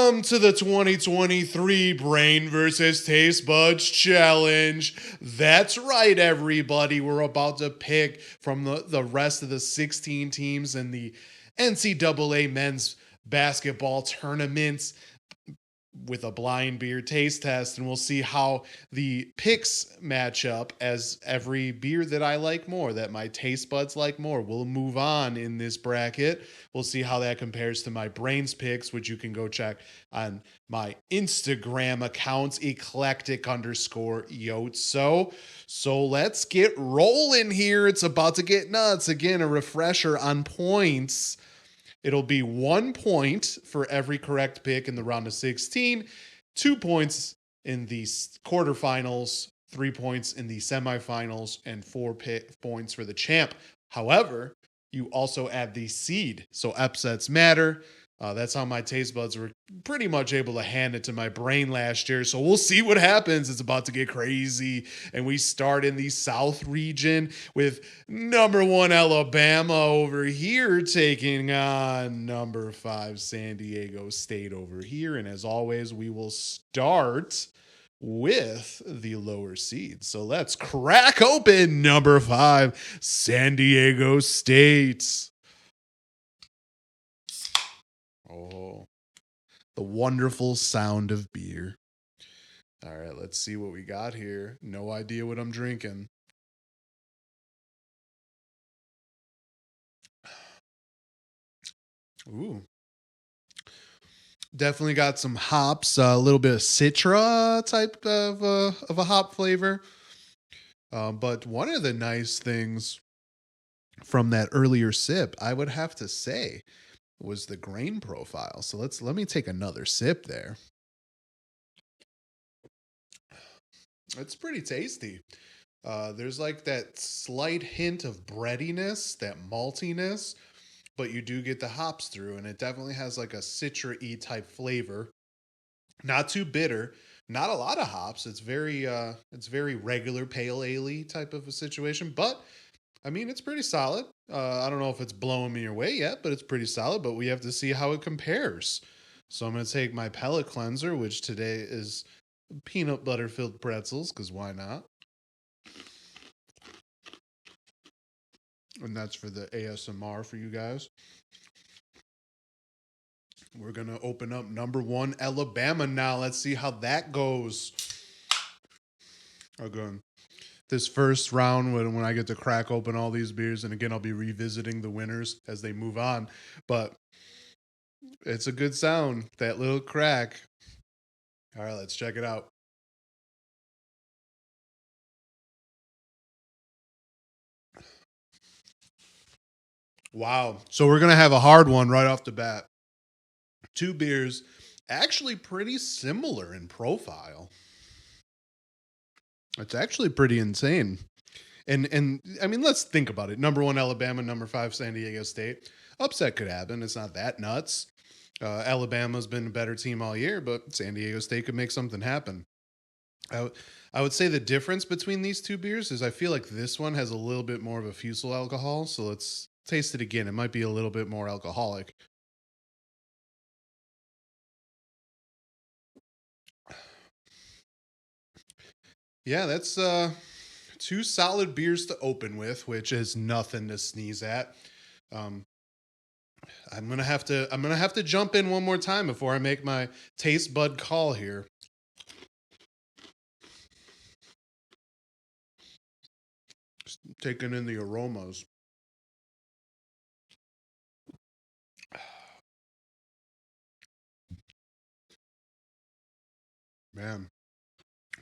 Welcome to the 2023 Brain versus Taste Buds Challenge. That's right, everybody. We're about to pick from the rest of the 16 teams in the NCAA men's basketball tournaments with a blind beer taste test, and we'll see how the picks match up as every beer that I like more, that my taste buds like more, will move on in this bracket. We'll see how that compares to my brains picks, which you can go check on my Instagram account, eclectic_yotso. So let's get rolling here. It's about to get nuts. Again, a refresher on points. It'll be 1 point for every correct pick in the round of 16, 2 points in the quarterfinals, 3 points in the semifinals, and 4 points for the champ. However, you also add the seed, so upsets matter. That's how my taste buds were pretty much able to hand it to my brain last year. So we'll see what happens. It's about to get crazy. And we start in the South region with number 1 Alabama over here taking on number 5 San Diego State over here. And as always, we will start with the lower seeds. So let's crack open number 5 San Diego State. Oh, the wonderful sound of beer. All right, let's see what we got here. No idea what I'm drinking. Ooh. Definitely got some hops, a little bit of Citra type of a hop flavor. But one of the nice things from that earlier sip, I would have to say, was the grain profile. So let me take another sip there. It's pretty tasty. There's like that slight hint of breadiness, that maltiness, but you do get the hops through, and it definitely has like a citra-y type flavor. Not too bitter, not a lot of hops. It's very regular pale ale type of a situation, but I mean, it's pretty solid. I don't know if it's blowing me away yet, but it's pretty solid, but we have to see how it compares. So I'm going to take my palate cleanser, which today is peanut butter filled pretzels, because why not? And that's for the ASMR for you guys. We're going to open up number 1 Alabama now. Let's see how that goes. Again, this first round when I get to crack open all these beers, and again, I'll be revisiting the winners as they move on, but it's a good sound, that little crack. All right, let's check it out. Wow. So we're going to have a hard one right off the bat. 2 beers, actually pretty similar in profile. It's actually pretty insane. And I mean, let's think about it. Number 1 Alabama, number 5 San Diego State. Upset could happen. It's not that nuts. Alabama's been a better team all year, but San Diego State could make something happen. I would say the difference between these 2 beers is I feel like this one has a little bit more of a fusel alcohol. So let's taste it again. It might be a little bit more alcoholic. Yeah, that's 2 solid beers to open with, which is nothing to sneeze at. I'm gonna have to jump in one more time before I make my taste bud call here. Just taking in the aromas. Man,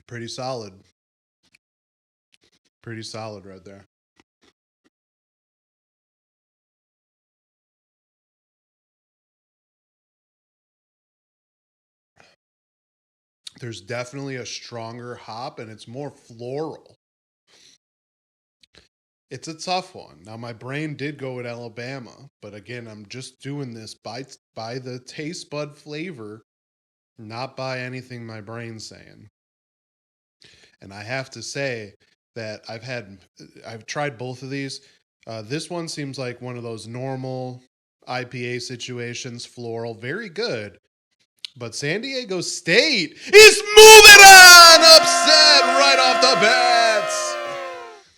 pretty solid. Pretty solid right there. There's definitely a stronger hop, and it's more floral. It's a tough one. Now, my brain did go with Alabama, but again, I'm just doing this by the taste bud flavor, not by anything my brain's saying. And I have to say that I've tried both of these. This one seems like one of those normal IPA situations, floral, very good. But San Diego State is moving on. Upset right off the bats.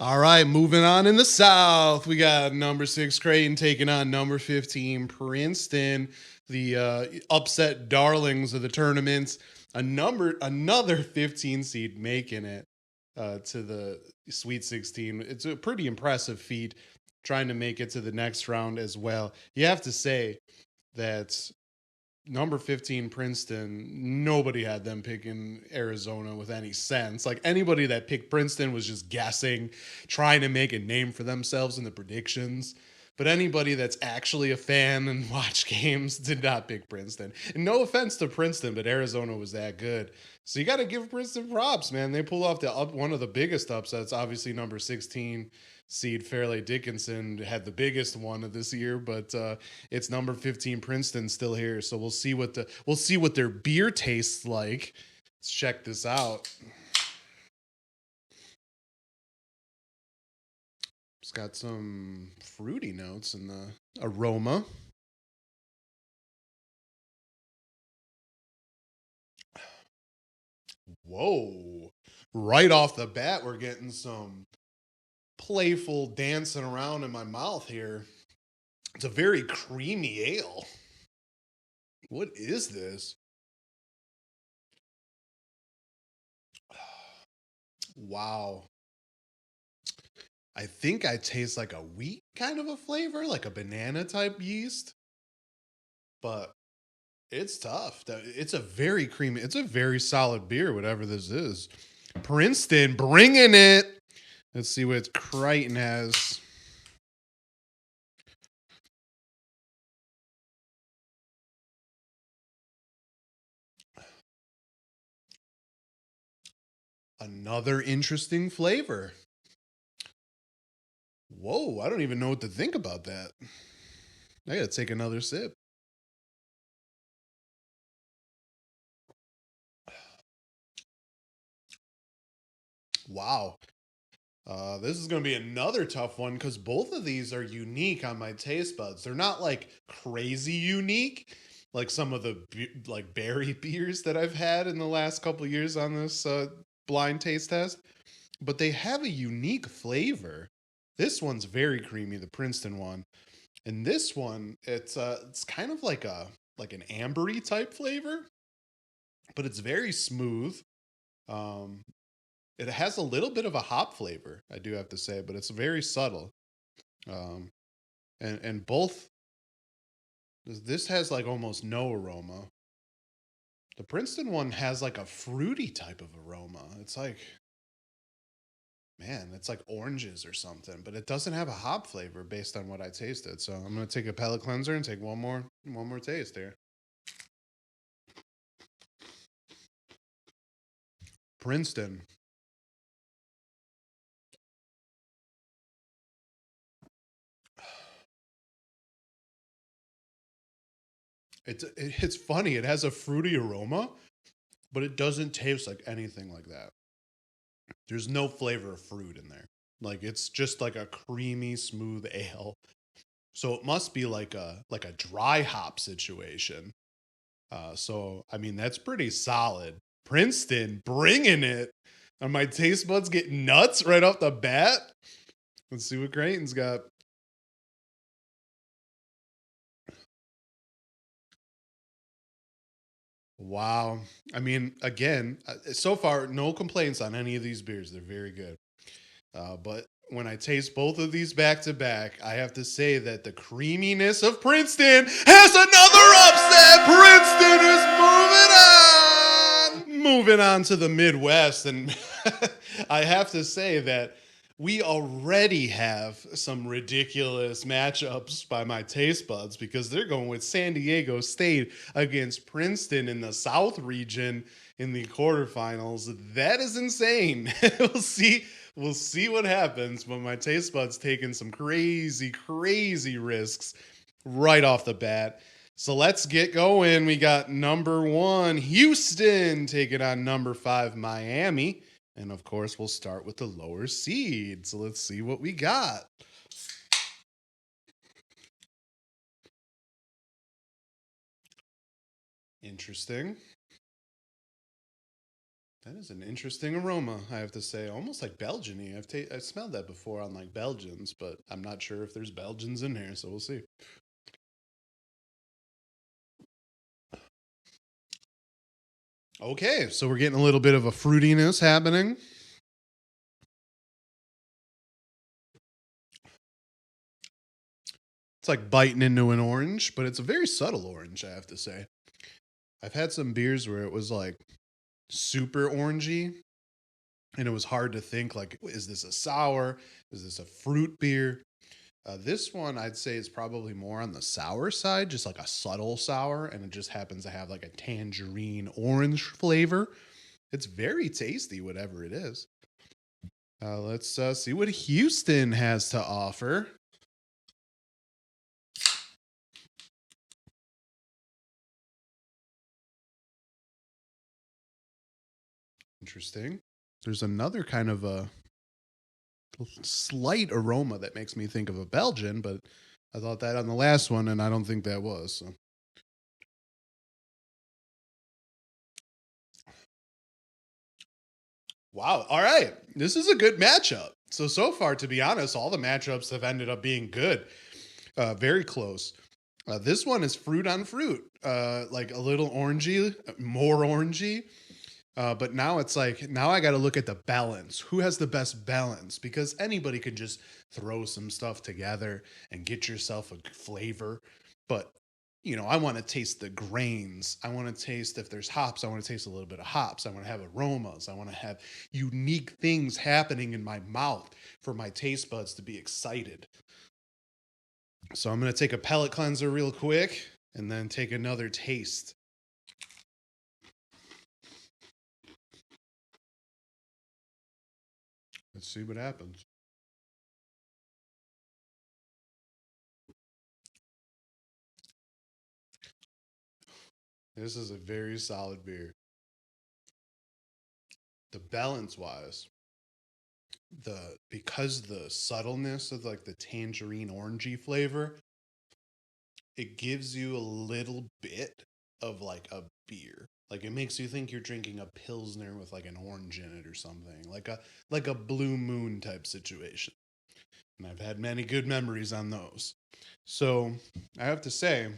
All right, moving on in the South. We got number 6 Creighton taking on number 15 Princeton, the upset darlings of the tournaments. Another 15 seed making it to the Sweet 16. It's a pretty impressive feat, trying to make it to the next round as well. You have to say that number 15 Princeton, nobody had them picking Arizona with any sense. Like, anybody that picked Princeton was just guessing, trying to make a name for themselves in the predictions. But anybody that's actually a fan and watch games did not pick Princeton. And no offense to Princeton, but Arizona was that good. So you got to give Princeton props, man. They pulled off one of the biggest upsets. Obviously, number 16 seed Fairleigh Dickinson had the biggest one of this year, but it's number 15 Princeton still here. So we'll see what their beer tastes like. Let's check this out. It's got some fruity notes in the aroma. Whoa. Right off the bat, we're getting some playful dancing around in my mouth here. It's a very creamy ale. What is this? Wow. I think I taste like a wheat kind of a flavor, like a banana type yeast. But it's tough. It's a very creamy, it's a very solid beer, whatever this is. Princeton bringing it. Let's see what Creighton has. Another interesting flavor. Whoa, I don't even know what to think about that. I gotta take another sip. Wow. This is going to be another tough one because both of these are unique on my taste buds. They're not like crazy unique, like some of the like berry beers that I've had in the last couple of years on this blind taste test, but they have a unique flavor. This one's very creamy, the Princeton one, and this one it's kind of like an ambery type flavor, but it's very smooth. Um, It has a little bit of a hop flavor, I do have to say, but it's very subtle. Um, and both, this has like almost no aroma. The Princeton one has like a fruity type of aroma. It's like, man, it's like oranges or something, but it doesn't have a hop flavor based on what I tasted. So I'm gonna take a palate cleanser and take one more taste here. Princeton. It's funny. It has a fruity aroma, but it doesn't taste like anything like that. There's no flavor of fruit in there. Like, it's just like a creamy, smooth ale. So it must be like a dry hop situation. So I mean, that's pretty solid. Princeton bringing it. And my taste buds get nuts right off the bat. Let's see what Creighton's got. Wow. I mean, again, so far, no complaints on any of these beers. They're very good. But when I taste both of these back to back, I have to say that the creaminess of Princeton has another upset. Princeton is moving on. Moving on to the Midwest. And I have to say that we already have some ridiculous matchups by my taste buds because they're going with San Diego State against Princeton in the South region in the quarterfinals. That is insane. We'll see. We'll see what happens, but my taste buds taking some crazy, crazy risks right off the bat. So let's get going. We got number 1, Houston, taking on number 5, Miami. And of course, we'll start with the lower seed. So let's see what we got. Interesting. That is an interesting aroma, I have to say. Almost like Belgian-y. I've smelled that before on like Belgians, but I'm not sure if there's Belgians in here, so we'll see. Okay, so we're getting a little bit of a fruitiness happening. It's like biting into an orange, but it's a very subtle orange, I have to say. I've had some beers where it was like super orangey, and it was hard to think like, is this a sour? Is this a fruit beer? This one I'd say is probably more on the sour side, just like a subtle sour, and it just happens to have like a tangerine orange flavor. It's very tasty, whatever it is. Let's see what Houston has to offer. Interesting. There's another kind of a slight aroma that makes me think of a Belgian, but I thought that on the last one, and I don't think that was. So. Wow. All right. This is a good matchup. So far, to be honest, all the matchups have ended up being good. Very close. This one is fruit on fruit, like a little orangey, more orangey. But now it's like, now I got to look at the balance. Who has the best balance? Because anybody could just throw some stuff together and get yourself a flavor. But, I want to taste the grains. I want to taste if there's hops. I want to taste a little bit of hops. I want to have aromas. I want to have unique things happening in my mouth for my taste buds to be excited. So I'm going to take a palate cleanser real quick and then take another taste. Let's see what happens. This is a very solid beer. The balance wise, because the subtleness of like the tangerine orangey flavor, it gives you a little bit of like a beer. Like it makes you think you're drinking a pilsner with like an orange in it or something. Like a blue moon type situation. And I've had many good memories on those. So, I have to say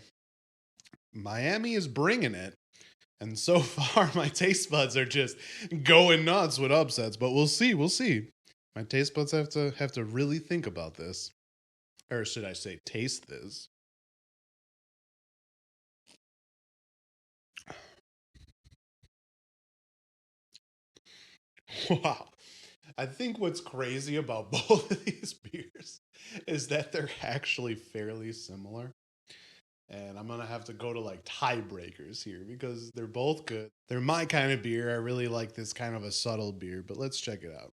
Miami is bringing it. And so far, my taste buds are just going nuts with upsets. But we'll see. We'll see. My taste buds have to really think about this, or should I say, taste this. Wow. I think what's crazy about both of these beers is that they're actually fairly similar. And I'm gonna have to go to like tiebreakers here because they're both good. They're my kind of beer. I really like this kind of a subtle beer, but let's check it out.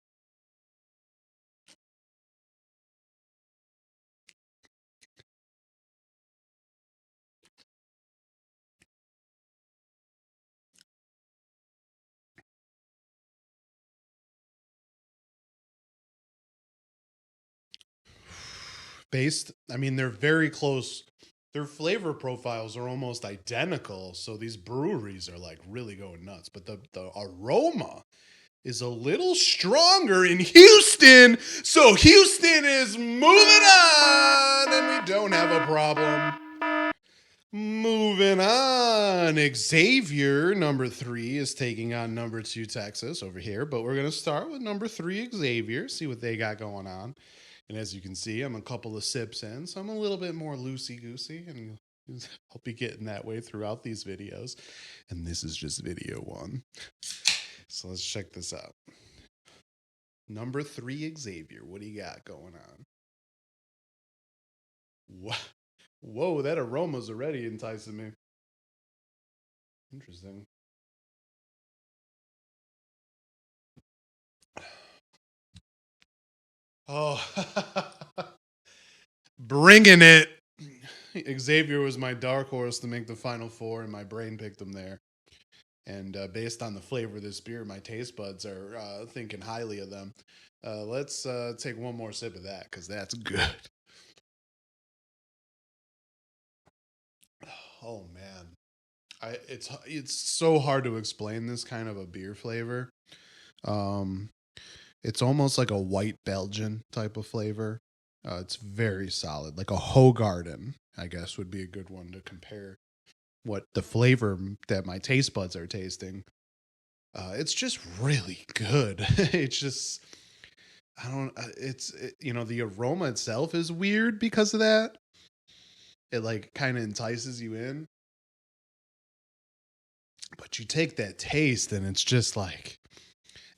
I mean, they're very close. Their flavor profiles are almost identical. So these breweries are like really going nuts. But the aroma is a little stronger in Houston. So Houston is moving on, and we don't have a problem. Moving on. Xavier, number 3, is taking on number 2, Texas, over here. But we're going to start with number 3, Xavier, see what they got going on. And as you can see, I'm a couple of sips in, so I'm a little bit more loosey-goosey, and I'll be getting that way throughout these videos. And this is just video 1. So let's check this out. Number 3, Xavier, what do you got going on? Whoa, that aroma's already enticing me. Interesting. Oh, bringing it. Xavier was my dark horse to make the final 4, and my brain picked him there. And based on the flavor of this beer, my taste buds are thinking highly of them. Let's take one more sip of that because that's good. Oh, man. It's so hard to explain this kind of a beer flavor. Um, it's almost like a white Belgian type of flavor. It's very solid, like a Hoegaarden, I guess would be a good one to compare what the flavor that my taste buds are tasting. It's just really good. It's just I don't. The aroma itself is weird because of that. It like kind of entices you in, but you take that taste and it's just like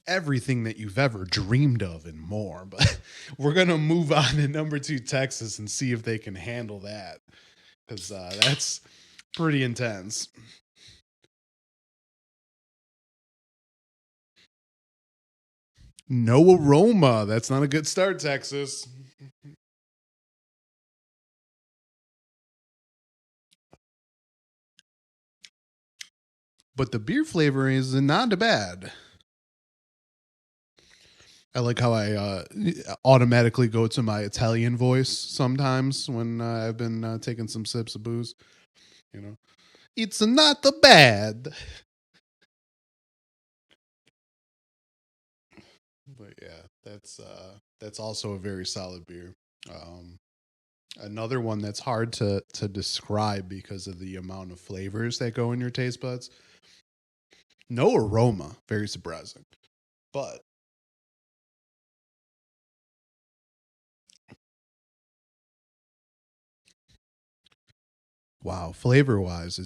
everything that you've ever dreamed of and more. But we're gonna move on to number 2, Texas, and see if they can handle that because that's pretty intense. No aroma. That's not a good start, Texas. But the beer flavor is not bad. I like how I automatically go to my Italian voice sometimes when I've been taking some sips of booze. You know, it's not the bad. But yeah, that's also a very solid beer. Um, Another one that's hard to describe because of the amount of flavors that go in your taste buds. No aroma, very surprising. But wow, flavor wise,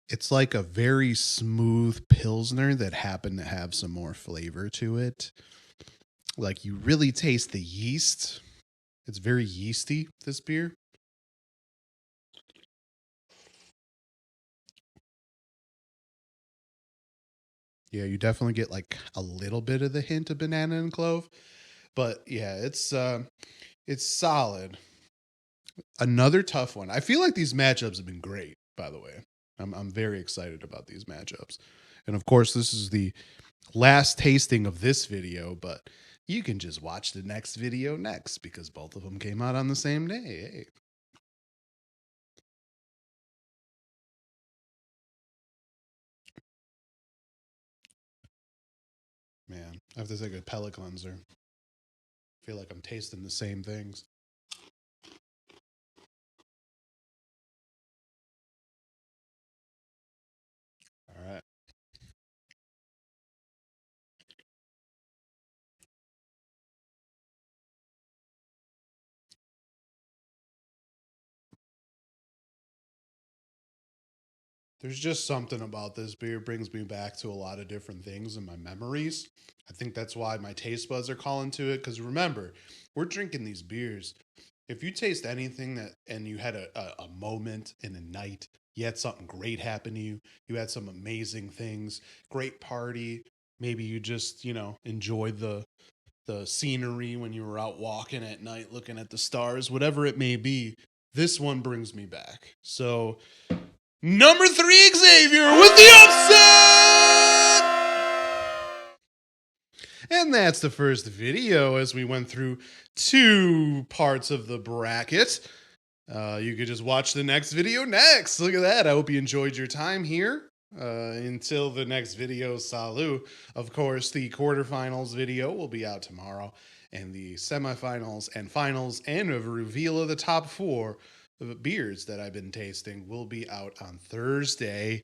it's like a very smooth pilsner that happened to have some more flavor to it. Like you really taste the yeast. It's very yeasty, this beer. Yeah, you definitely get like a little bit of the hint of banana and clove. But yeah, it's solid. Another tough one. I feel like these matchups have been great, by the way. I'm very excited about these matchups. And of course, this is the last tasting of this video, but you can just watch the next video next because both of them came out on the same day. Hey. Man, I have to take a pellet cleanser. I feel like I'm tasting the same things. All right. There's just something about this beer brings me back to a lot of different things in my memories. I think that's why my taste buds are calling to it. Because remember, we're drinking these beers. If you taste anything that and you had a moment in a night, you had something great happen to you, you had some amazing things, great party. Maybe you just, enjoyed the scenery when you were out walking at night looking at the stars, whatever it may be. This one brings me back. So number 3, Xavier with the upset! And that's the first video as we went through 2 parts of the bracket. You could just watch the next video next. Look at that. I hope you enjoyed your time here. Until the next video, salut. Of course, the quarterfinals video will be out tomorrow, and the semifinals and finals and a reveal of the top 4 beers that I've been tasting will be out on Thursday.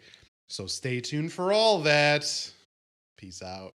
So stay tuned for all that. Peace out.